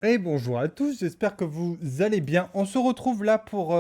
Et bonjour à tous, j'espère que vous allez bien. On se retrouve là pour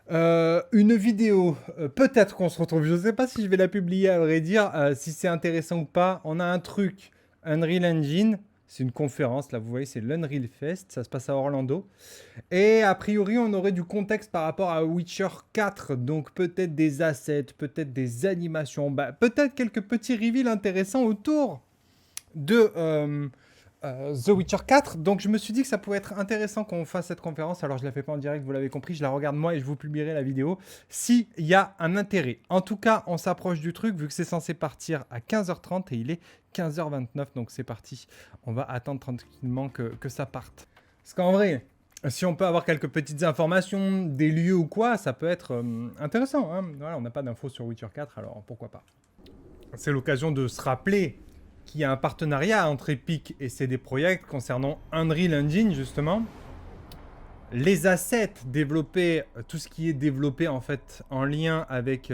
une vidéo. Peut-être qu'on se retrouve, je ne sais pas si je vais la publier à vrai dire, si c'est intéressant ou pas. On a un truc, Unreal Engine, c'est une conférence, là vous voyez c'est l'Unreal Fest, ça se passe à Orlando. Et a priori on aurait du contexte par rapport à Witcher 4, donc peut-être des assets, peut-être des animations, peut-être quelques petits reveals intéressants autour de The Witcher 4. Donc je me suis dit que ça pouvait être intéressant qu'on fasse cette conférence. Alors je la fais pas en direct, vous l'avez compris, je la regarde moi et je vous publierai la vidéo s'il y a un intérêt. En tout cas, on s'approche du truc vu que c'est censé partir à 15h30 et il est 15h29, donc c'est parti. On va attendre tranquillement que ça parte. Parce qu'en vrai, si on peut avoir quelques petites informations, des lieux ou quoi, ça peut être intéressant. Hein. Voilà, on n'a pas d'infos sur Witcher 4, alors pourquoi pas. C'est l'occasion de se rappeler qu'il y a un partenariat entre Epic et CD Projekt concernant Unreal Engine justement. Les assets développés, tout ce qui est développé en fait en lien avec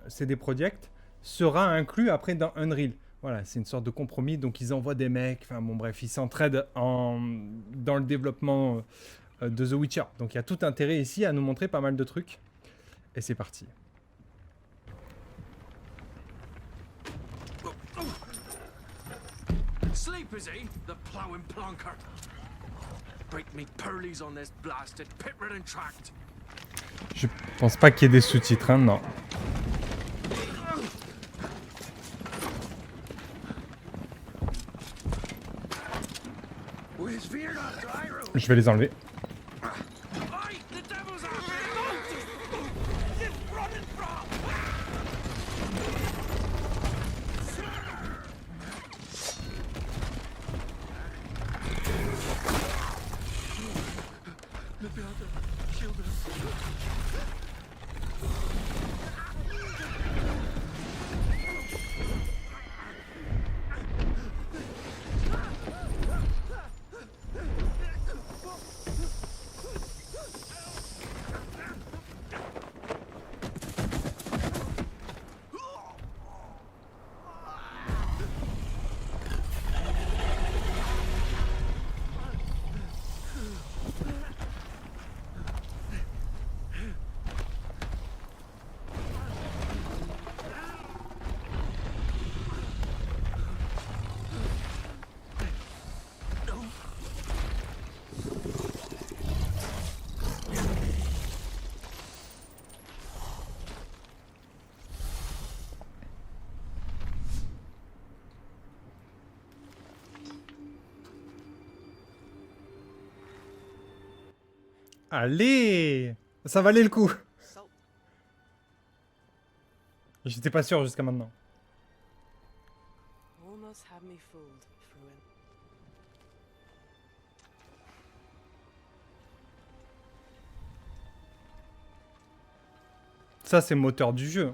CD Projekt sera inclus après dans Unreal. Voilà, c'est une sorte de compromis. Donc ils envoient des mecs, enfin bon bref, ils s'entraident dans le développement de The Witcher. Donc il y a tout intérêt ici à nous montrer pas mal de trucs. Et c'est parti. Sleep is he, the ploughing plonker. Break me pearlies on this blasted pit-ridden tract. Je pense pas qu'il y ait des sous-titres, hein, non. Je vais les enlever. Allez, ça valait le coup. J'étais pas sûr jusqu'à maintenant. Ça, c'est moteur du jeu.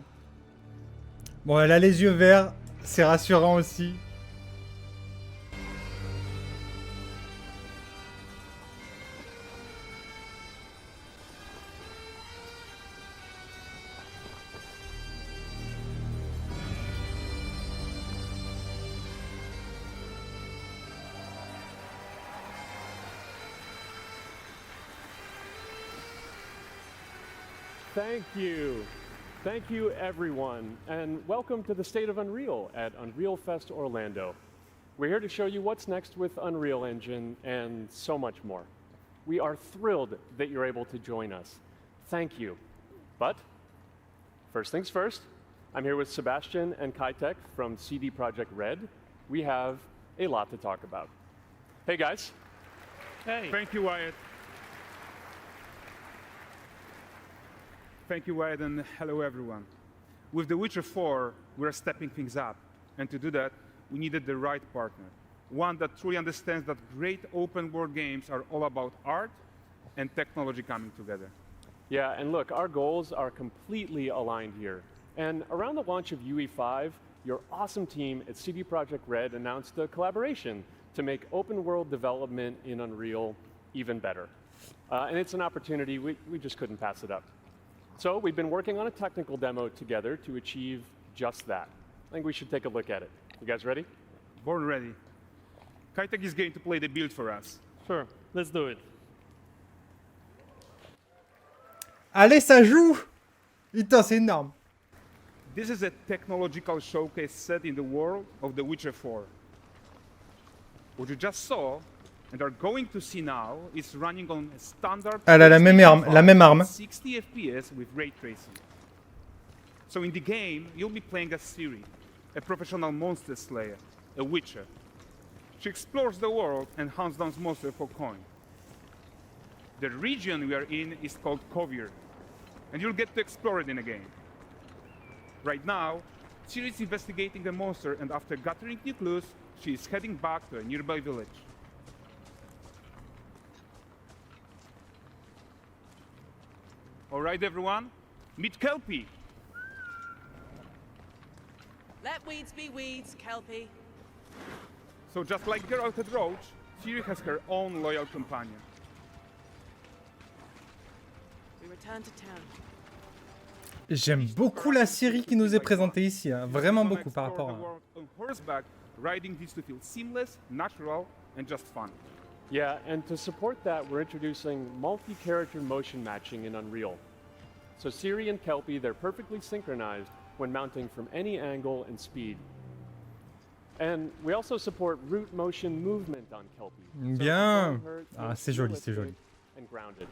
Bon, elle a les yeux verts, c'est rassurant aussi. Thank you. Thank you, everyone, and welcome to the State of Unreal at Unreal Fest Orlando. We're here to show you what's next with Unreal Engine and so much more. We are thrilled that you're able to join us. Thank you. But first things first, I'm here with Sebastian and Kitek from CD Projekt Red. We have a lot to talk about. Hey, guys. Hey. Thank you, Wyatt. Thank you, Wyatt, and hello, everyone. With The Witcher 4, we're stepping things up. And to do that, we needed the right partner. One that truly understands that great open-world games are all about art and technology coming together. Yeah, and look, our goals are completely aligned here. And around the launch of UE5, your awesome team at CD Projekt Red announced a collaboration to make open-world development in Unreal even better. And it's an opportunity, we just couldn't pass it up. So we've been working on a technical demo together to achieve just that. I think we should take a look at it. You guys ready? Born ready. Kaitek is going to play the build for us. Sure, let's do it. Allez, ça joue! Putain, c'est énorme. This is a technological showcase set in the world of The Witcher 4. What you just saw and are going to see now is running on a standard Elle a la même arme. 60 FPS with ray tracing. So in the game, you'll be playing as Ciri, a professional monster slayer, a witcher. She explores the world and hunts down monsters for coin. The region we are in is called Kovir, and you'll get to explore it in a game. Right now, Ciri is investigating a monster, and after gathering new clues, she is heading back to a nearby village. All right, everyone, meet Kelpie. Let weeds be weeds, Kelpie. So just like Geralt and Roach, Ciri has her own loyal companion. We return to town. J'aime beaucoup la Ciri qui nous est présentée ici, hein. Vraiment beaucoup par rapport à... On horseback, riding needs to feel seamless, natural, and just fun. Yeah, and to support that, we're introducing multi-character motion matching in Unreal. So Ciri and Kelpie, they're perfectly synchronized when mounting from any angle and speed. And we also support root motion movement on Kelpie. Bien. So Ah, c'est joli, c'est joli. And grounded.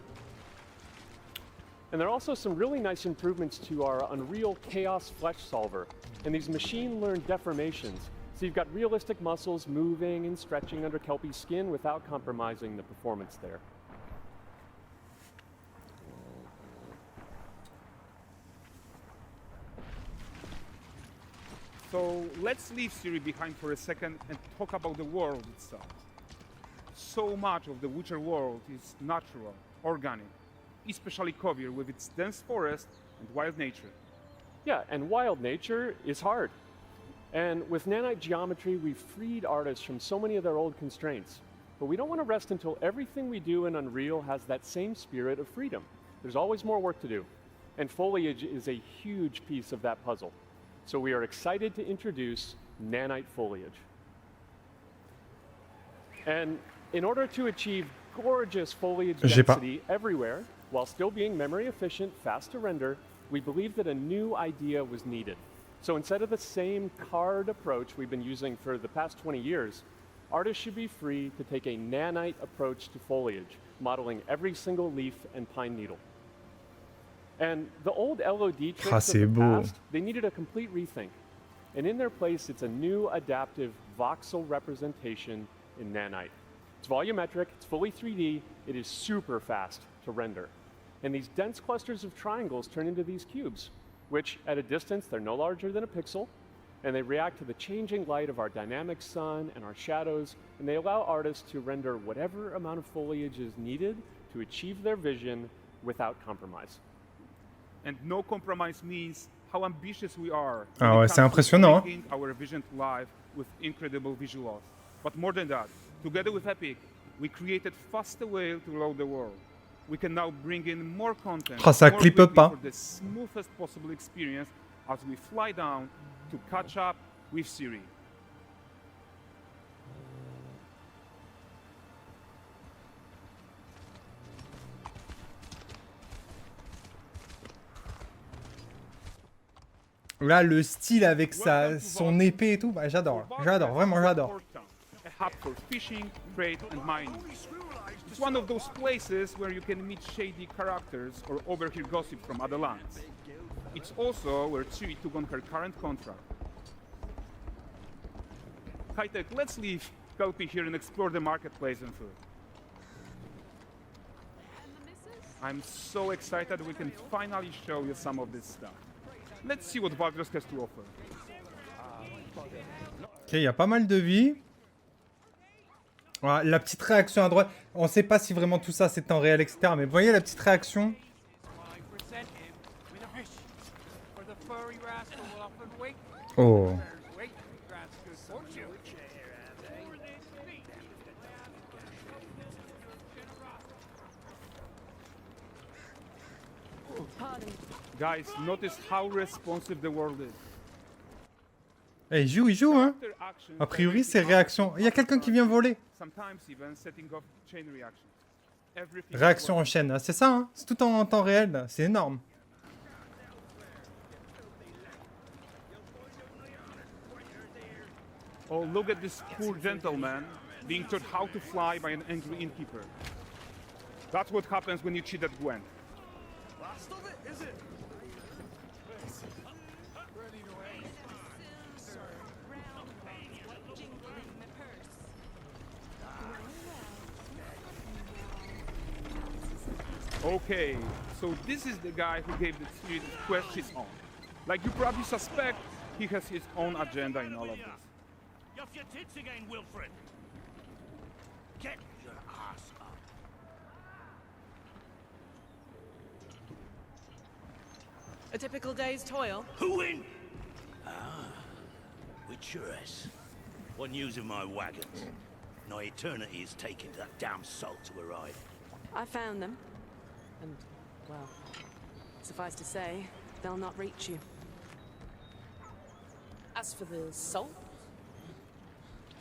And there are also some really nice improvements to our Unreal Chaos Flesh Solver and these machine-learned deformations. So you've got realistic muscles moving and stretching under Kelpie's skin without compromising the performance there. So let's leave Ciri behind for a second and talk about the world itself. So much of the Witcher world is natural, organic, especially Kovir with its dense forest and wild nature. Yeah, and wild nature is hard. And with Nanite geometry, we've freed artists from so many of their old constraints. But we don't want to rest until everything we do in Unreal has that same spirit of freedom. There's always more work to do. And foliage is a huge piece of that puzzle. So we are excited to introduce Nanite foliage. And in order to achieve gorgeous foliage density everywhere, while still being memory efficient, fast to render, we believe that a new idea was needed. So instead of the same card approach we've been using for the past 20 years, artists should be free to take a nanite approach to foliage, modeling every single leaf and pine needle. And the old LOD tricks of the past, they needed a complete rethink. And in their place, it's a new adaptive voxel representation in Nanite. It's volumetric, it's fully 3D, it is super fast to render. And these dense clusters of triangles turn into these cubes, which at a distance, they're no larger than a pixel, and they react to the changing light of our dynamic sun and our shadows, and they allow artists to render whatever amount of foliage is needed to achieve their vision without compromise. And no compromise means how ambitious we are. Ah ouais, c'est impressionnant. Bringing our vision to life with incredible visuals. But more than that, together with Epic, we created faster way to load the world. We can now bring in more content ça more clippe quickly pas. for the smoothest possible experience as we fly down to catch up with Ciri. Là, le style avec son épée et tout, bah, j'adore. J'adore, vraiment j'adore. A hub for fishing, trade, and mining. It's one of those places where you can meet shady characters or overhear gossip from other lands. It's also where Ciri took on her current contract. High-tech, let's leave Kelpie here and explore the marketplace and food. I'm so excited we can finally show you some of this stuff. Let's see what Bugland has to offer. Ok, il y a pas mal de vie. Voilà, la petite réaction à droite. On sait pas si vraiment tout ça c'est en réel, etc. Mais vous voyez la petite réaction. Oh. Guys, notice how responsive the world is. Eh, il joue, hein. A priori, c'est réaction. Il y a quelqu'un qui vient voler. Réaction en chaîne. Ah, c'est ça, hein. C'est tout en temps réel, là. C'est énorme. Oh, look at this poor gentleman being taught how to fly by an angry innkeeper. That's what happens when you cheat at Gwent. Last of it, is it? Okay, so this is the guy who gave the series quest his own. Like you probably suspect, he has his own agenda in all of this. You're off your tits again, Wilfred. Get your ass up. A typical day's toil. Who in? Ah, Utilise. One using my wagons. No eternity is taking that damn salt to arrive. I found them. And, well, suffice to say, they'll not reach you. As for the salt,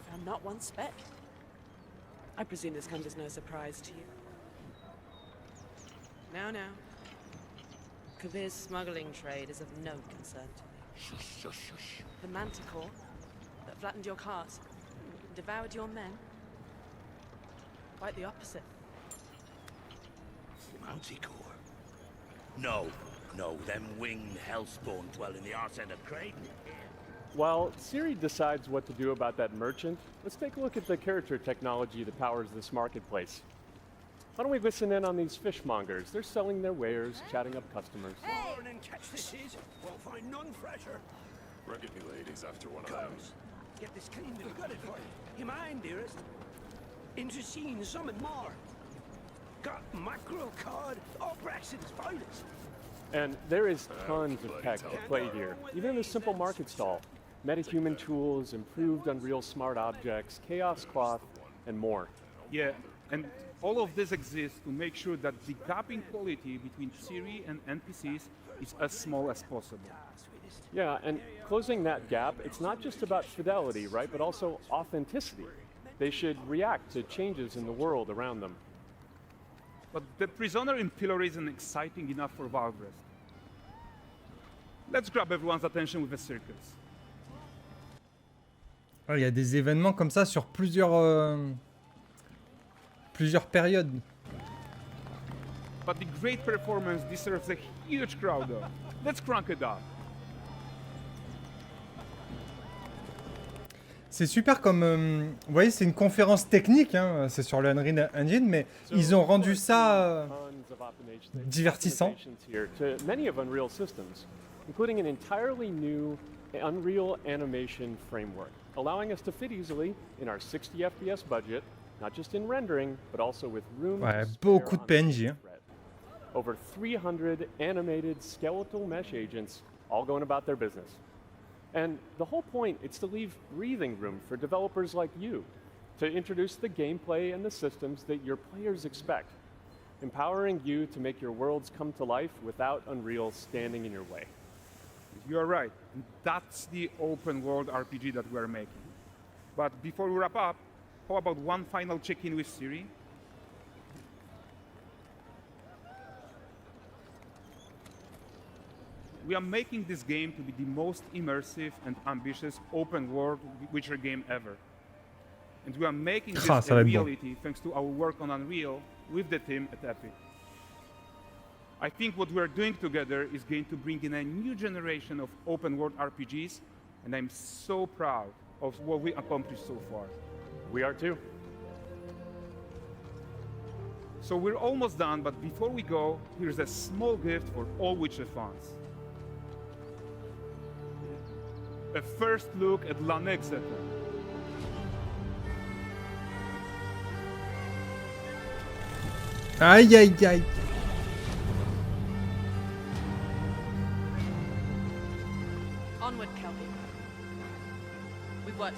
found not one speck. I presume this comes as no surprise to you. Now. Kabir's smuggling trade is of no concern to me. Shush, shush, shush. The manticore that flattened your cart, devoured your men. Quite the opposite. Manticore? No, them winged hellspawn dwell in the arse end of Creighton. While Ciri decides what to do about that merchant, let's take a look at the character technology that powers this marketplace. Why don't we listen in on these fishmongers? They're selling their wares, chatting up customers. Morn and catch this is. Won't find none fresher. Reckon me ladies after one of those. Get this cleaned and gutted for you. You mind, dearest? Into seeing something more. Got mackerel cod, all Brexit's finest. And there is tons of tech to play here, even in a simple market stall. Metahuman tools, improved Unreal smart objects, chaos cloth, and more. Yeah, and all of this exists to make sure that the gap in quality between Ciri and NPCs is as small as possible. Yeah, and closing that gap, it's not just about fidelity, right, but also authenticity. They should react to changes in the world around them. But the prisoner in pillory isn't exciting enough for Valgrest. Let's grab everyone's attention with a circus. Ah, il y a des événements comme ça sur plusieurs périodes. But the great performance deserves a huge crowd though. Let's crank it up. C'est super comme... vous voyez, c'est une conférence technique, hein, c'est sur le Unreal Engine, mais ils ont rendu ça divertissant. To many of Unreal systems, including an entirely new Unreal animation framework, allowing us to fit easily in our 60 FPS budget, not just in rendering, but also with room Ouais, to spare beaucoup de on PNJ. Hein. thread. Over 300 animated skeletal mesh agents, all going about their business. And the whole point is to leave breathing room for developers like you to introduce the gameplay and the systems that your players expect, empowering you to make your worlds come to life without Unreal standing in your way. You are right. And that's the open world RPG that we are making. But before we wrap up, how about one final check-in with Ciri? We are making this game to be the most immersive and ambitious open world Witcher game ever. And we are making this ça a va être bon. reality thanks to our work on Unreal with the team at Epic. I think what we are doing together is going to bring in a new generation of open world RPGs, and I'm so proud of what we accomplished so far. We are too. So we're almost done, but before we go, here's a small gift for all Witcher fans. A first look at Lanexeter. Aïe, aïe, aïe. Onward, Kelpie. We've worked.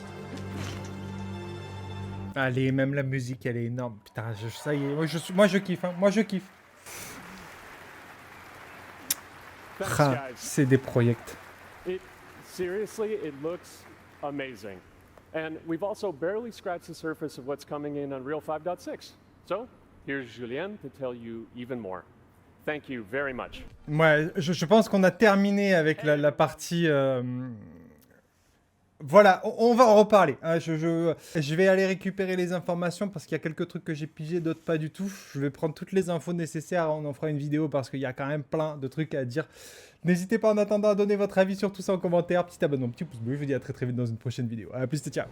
Allez, même la musique, elle est énorme. Putain, ça y est, moi je kiffe, hein. Moi je kiffe. Thanks, Ah, guys. c'est des projects. Seriously, it looks amazing. And we've also barely scratched the surface of what's coming in Unreal 5.6. So here's Julien to tell you even more. Thank you very much. Ouais, je pense qu'on a terminé avec la partie... Voilà, on va en reparler. Hein, je vais aller récupérer les informations parce qu'il y a quelques trucs que j'ai pigés, d'autres pas du tout. Je vais prendre toutes les infos nécessaires. On en fera une vidéo parce qu'il y a quand même plein de trucs à dire. N'hésitez pas en attendant à donner votre avis sur tout ça en commentaire. Petit abonnement, petit pouce bleu. Je vous dis à très vite dans une prochaine vidéo. A plus, ciao.